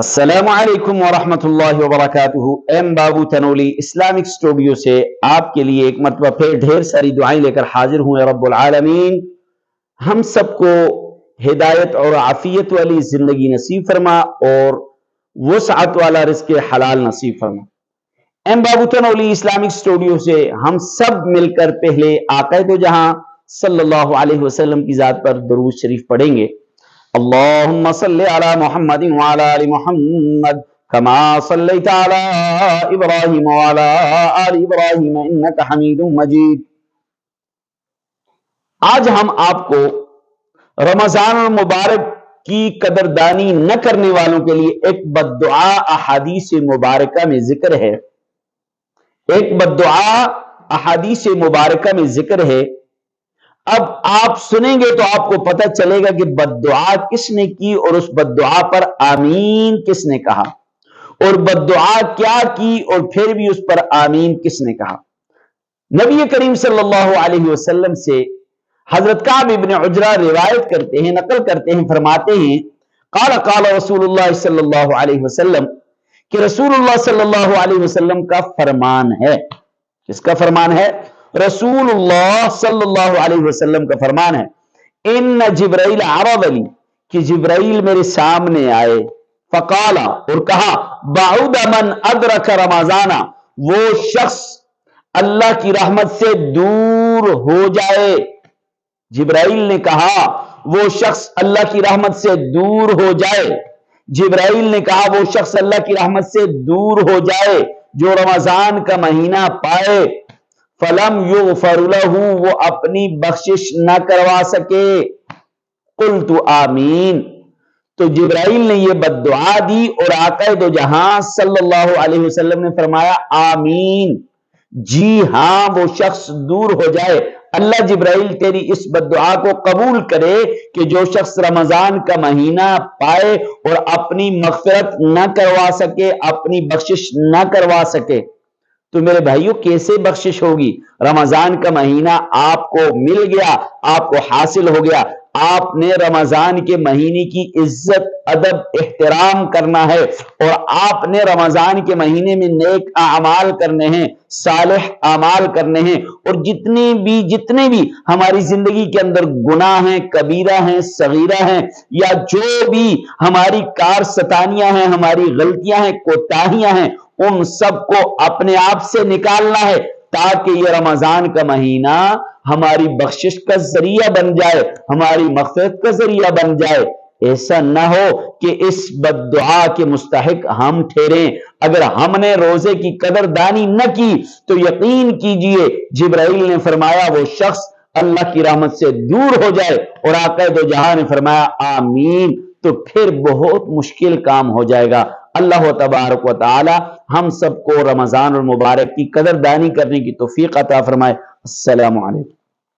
السلام علیکم ورحمۃ اللہ وبرکاتہ۔ ایم بابو تنولی اسلامک اسٹوڈیو سے آپ کے لیے ایک مرتبہ پھر ڈھیر ساری دعائیں لے کر حاضر ہوں۔ رب العالمین ہم سب کو ہدایت اور عافیت والی زندگی نصیب فرما اور وسعت والا رزق حلال نصیب فرما۔ ایم بابو تنولی اسلامک اسٹوڈیو سے ہم سب مل کر پہلے آقا دو جہاں صلی اللہ علیہ وسلم کی ذات پر درود شریف پڑھیں گے۔ اللہم صلی علی محمد وعلی آل محمد کما صلیت علی ابراہیم وعلی آل ابراہیم انک حمید مجید۔ آج ہم آپ کو رمضان المبارک کی قدردانی نہ کرنے والوں کے لیے ایک بددعا احادیث مبارکہ میں ذکر ہے۔ ایک بددعا احادیث مبارکہ میں ذکر ہے۔ اب آپ سنیں گے تو آپ کو پتہ چلے گا کہ بددعا کس نے کی اور اس بددعا پر آمین کس نے کہا، اور بددعا کیا کی اور پھر بھی اس پر آمین کس نے کہا۔ نبی کریم صلی اللہ علیہ وسلم سے حضرت کعب ابن عجرہ روایت کرتے ہیں، نقل کرتے ہیں، فرماتے ہیں قال قال رسول اللہ صلی اللہ علیہ وسلم، کہ رسول اللہ صلی اللہ علیہ وسلم کا فرمان ہے۔ کس کا فرمان ہے؟ رسول اللہ صلی اللہ علیہ وسلم کا فرمان ہے۔ ان جبرائیل عرض لی، کہ جبرائیل میرے سامنے آئے، فقال، اور کہا، بعد من ادرک رمضان، وہ شخص اللہ کی رحمت سے دور ہو جائے۔ جبرائیل نے کہا وہ شخص اللہ کی رحمت سے دور ہو جائے۔ جبرائیل نے کہا وہ شخص اللہ کی رحمت سے دور ہو جائے جو رمضان کا مہینہ پائے، فلم یغفر لہ، وہ اپنی بخشش نہ کروا سکے۔ قلت آمین، تو جبرائیل نے یہ بددعا دی اور آقا دو جہاں صلی اللہ علیہ وسلم نے فرمایا آمین، جی ہاں وہ شخص دور ہو جائے۔ اللہ جبرائیل تیری اس بددعا کو قبول کرے کہ جو شخص رمضان کا مہینہ پائے اور اپنی مغفرت نہ کروا سکے، اپنی بخشش نہ کروا سکے، تو میرے بھائیوں کیسے بخشش ہوگی؟ رمضان کا مہینہ آپ کو مل گیا، آپ کو حاصل ہو گیا، آپ نے رمضان کے مہینے کی عزت ادب احترام کرنا ہے، اور آپ نے رمضان کے مہینے میں نیک اعمال کرنے ہیں، صالح اعمال کرنے ہیں، اور جتنے بھی ہماری زندگی کے اندر گناہ ہیں، کبیرہ ہیں، صغیرہ ہیں، یا جو بھی ہماری کارستانیاں ہیں، ہماری غلطیاں ہیں، کوتاہیاں ہیں، ان سب کو اپنے آپ سے نکالنا ہے، تاکہ یہ رمضان کا مہینہ ہماری بخشش کا ذریعہ بن جائے، ہماری مغفرت کا ذریعہ بن جائے۔ ایسا نہ ہو کہ اس بددعا کے مستحق ہم ٹھہریں۔ اگر ہم نے روزے کی قدردانی نہ کی تو یقین کیجئے جبرائیل نے فرمایا وہ شخص اللہ کی رحمت سے دور ہو جائے، اور آقا دو جہاں نے فرمایا آمین، تو پھر بہت مشکل کام ہو جائے گا۔ اللہ تبارک و تعالی ہم سب کو رمضان المبارک کی قدردانی کرنے کی توفیق عطا فرمائے۔ السلام علیکم۔